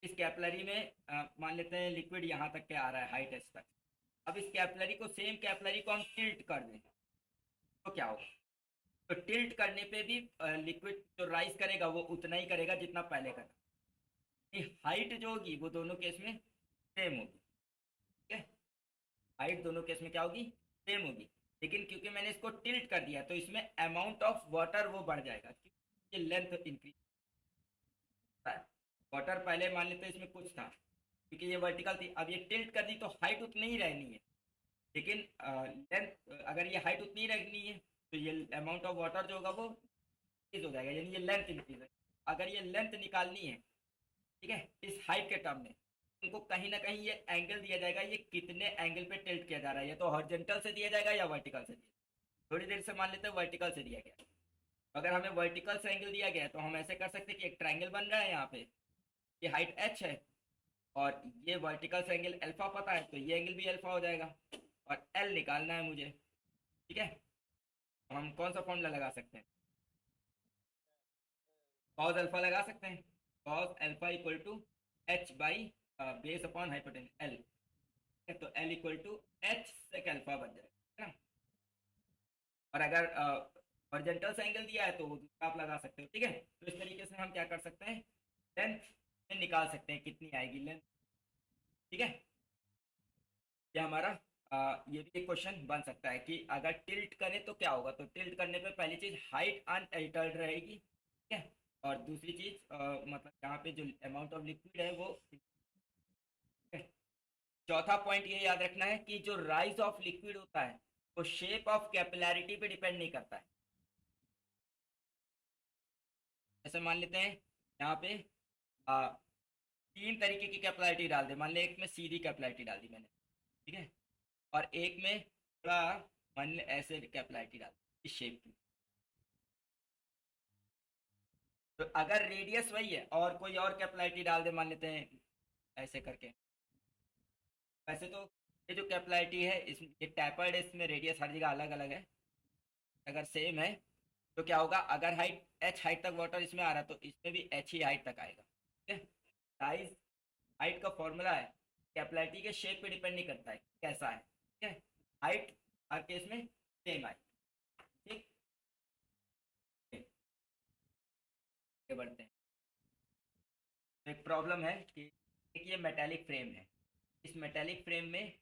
इस कैपिलरी में मान लेते हैं लिक्विड यहाँ तक के आ रहा है, हाइट एस तक। अब इस कैपिलरी को, सेम कैपिलरी को हम टिल्ट कर दें तो क्या होगा। तो टिल्ट करने पे भी लिक्विड जो राइज करेगा वो उतना ही करेगा जितना पहले करा। हाइट जो होगी वो दोनों केस में सेम होगी। ठीक है, हाइट दोनों केस में क्या होगी, सेम होगी। लेकिन क्योंकि मैंने इसको टिल्ट कर दिया तो इसमें अमाउंट ऑफ वाटर वो बढ़ जाएगा, ये लेंथ इंक्रीज। वाटर पहले मान लेते हैं इसमें कुछ था क्योंकि ये वर्टिकल थी, अब ये टिल्ट कर दी तो हाइट उतनी ही रहनी है। लेकिन लेंथ, अगर ये हाइट उतनी ही रहनी है तो ये अमाउंट ऑफ वाटर जो होगा वो इंक्रीज हो जाएगा, यानी ये लेंथ इंक्रीज है। अगर ये लेंथ निकालनी है, ठीक है, इस हाइट के टर्म में उनको कहीं ना कहीं ये एंगल दिया जाएगा, ये कितने एंगल पे टिल्ट किया जा रहा है, या तो हॉरिजॉन्टल से दिया जाएगा या वर्टिकल से दिया। थोड़ी देर से मान लेते हैं वर्टिकल से दिया गया। अगर हमें वर्टिकल से एंगल दिया गया है तो हम ऐसे कर सकते हैं कि एक ट्रायंगल बन रहा है यहाँ पे, ये हाइट एच है और ये वर्टिकल से एंगल अल्फा पता है तो ये एंगल भी अल्फा हो जाएगा और एल निकालना है मुझे। ठीक है, तो हम कौन सा फॉर्मूला लगा सकते हैं, कॉस अल्फा लगा सकते हैं। Cos alpha equal to H by base upon hypotenuse L. तो L equal to H sec alpha बन जाएगा, है ना। और अगर हॉरिजॉन्टल से एंगल दिया है तो वो दूसरा आप लगा सकते हो। ठीक है, तो इस तरीके से हम क्या कर सकते हैं, लेंथ निकाल सकते हैं कितनी आएगी लेंथ। ठीक है, ये हमारा ये भी एक क्वेश्चन बन सकता है कि अगर टिल्ट करें तो क्या होगा। तो टिल्ट करने पे पहली चीज हाइट अनअल्टर्ड रहेगी। ठीक है, और दूसरी चीज मतलब यहाँ पे जो अमाउंट ऑफ लिक्विड है वो। चौथा पॉइंट ये याद रखना है कि जो राइज ऑफ लिक्विड होता है वो शेप ऑफ कैपिलैरिटी पे डिपेंड नहीं करता है। जैसे मान लेते हैं यहाँ पे आ, तीन तरीके की कैपिलैरिटी डाल दे, मान ले एक में सीधी कैपिलैरिटी डाल दी मैंने, ठीक है, और एक में थोड़ा मान ले ऐसे कैपिलैरिटी डाल दी इस शेप की। तो अगर रेडियस वही है और कोई और कैपिलैरिटी डाल दे मान लेते हैं ऐसे करके, वैसे तो ये जो कैपिलैरिटी है इस ये टैपर्ड है, इसमें रेडियस हर जगह अलग अलग है। अगर सेम है तो क्या होगा, अगर हाइट एच हाइट तक वाटर इसमें आ रहा है तो इसमें भी एच ही हाइट तक आएगा। ठीक है, साइज हाइट का फॉर्मूला है, कैपिलैरिटी के शेप पे डिपेंड नहीं करता है कैसा है। ठीक है, हाइट हर केस में सेम आए। ठीक है, आगे बढ़ते हैं। एक प्रॉब्लम है कि एक ये मेटेलिक फ्रेम है, इस मेटेलिक फ्रेम में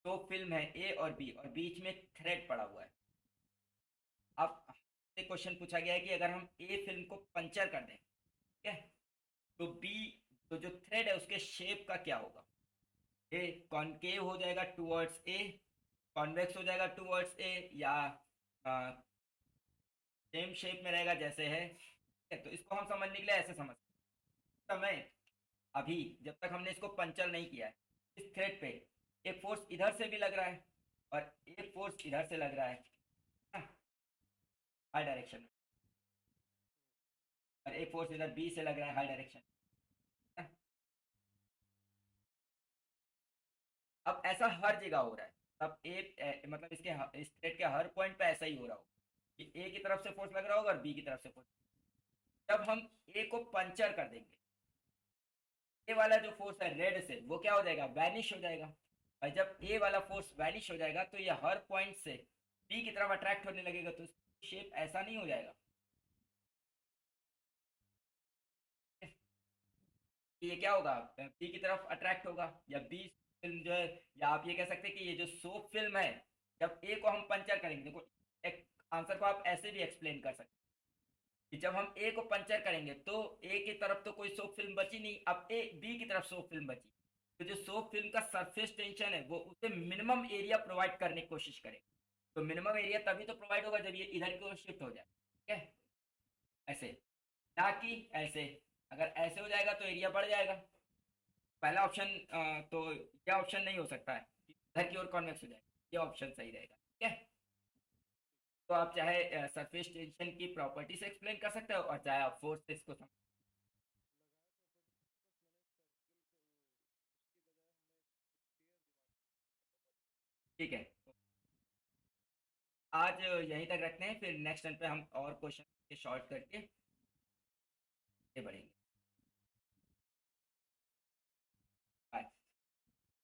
दो फिल्म है ए और बी और बीच में थ्रेड पड़ा हुआ है। अब से क्वेश्चन पूछा गया है कि अगर हम ए फिल्म को पंचर कर दें, ठीक है, तो बी तो जो थ्रेड है उसके शेप का क्या होगा। ए कॉनकेव हो जाएगा टूवर्ड्स ए, कॉन्वेक्स हो जाएगा टूवर्ड्स ए, या सेम शेप में रहेगा जैसे है। ठीक है, तो इसको हम समझने के लिए ऐसे समझ समय अभी जब तक हमने इसको पंचर नहीं किया है, इस थ्रेड पे एक फोर्स इधर से भी लग रहा है और एक फोर्स इधर से लग रहा है, हर डायरेक्शन में, और एक फोर्स इधर बी से लग रहा है हर डायरेक्शन। अब ऐसा हर जगह हो रहा है, तब मतलब इस थ्रेड के हर पॉइंट पे ऐसा ही हो रहा होगा कि ए की तरफ से फोर्स लग रहा होगा और बी की तरफ से फोर्स। जब हम ए को पंचर कर देंगे, ये वाला जो फोर्स है रेड से वो क्या हो जाएगा, वैनिश हो जाएगा। और जब ए वाला फोर्स वैनिश हो जाएगा तो ये हर पॉइंट से बी की तरफ अट्रैक्ट होने लगेगा, तो शेप ऐसा नहीं हो जाएगा। ये क्या होगा, बी की तरफ अट्रैक्ट होगा, या बी फिल्म जो है, या आप ये कह सकते हैं कि ये जो सोप फिल्म है, जब ए को हम पंचर करेंगे, देखो एक आंसर को आप ऐसे भी एक्सप्लेन कर सकते हैं कि जब हम ए को पंचर करेंगे तो ए की तरफ तो कोई सोप फिल्म बची नहीं, अब ए बी की तरफ सोप फिल्म बची, तो जो सोप फिल्म का सरफेस टेंशन है वो उसे मिनिमम एरिया प्रोवाइड करने की कोशिश करे। तो मिनिमम एरिया तभी तो प्रोवाइड होगा जब ये इधर की ओर शिफ्ट हो जाए, ठीक है, ऐसे, ना कि ऐसे। अगर ऐसे हो जाएगा तो एरिया बढ़ जाएगा। पहला ऑप्शन तो यह ऑप्शन नहीं हो सकता है कि इधर की ओर कॉन्वेक्स हो जाए, ये ऑप्शन सही रहेगा, ठीक है। तो आप चाहे सरफेस टेंशन की प्रॉपर्टी से एक्सप्लेन कर सकते हो, और चाहे आप फोर्स से इसको समझ। ठीक है, तो आज यहीं तक रखते हैं, फिर नेक्स्ट टाइम पे हम और क्वेश्चन के शॉर्ट करके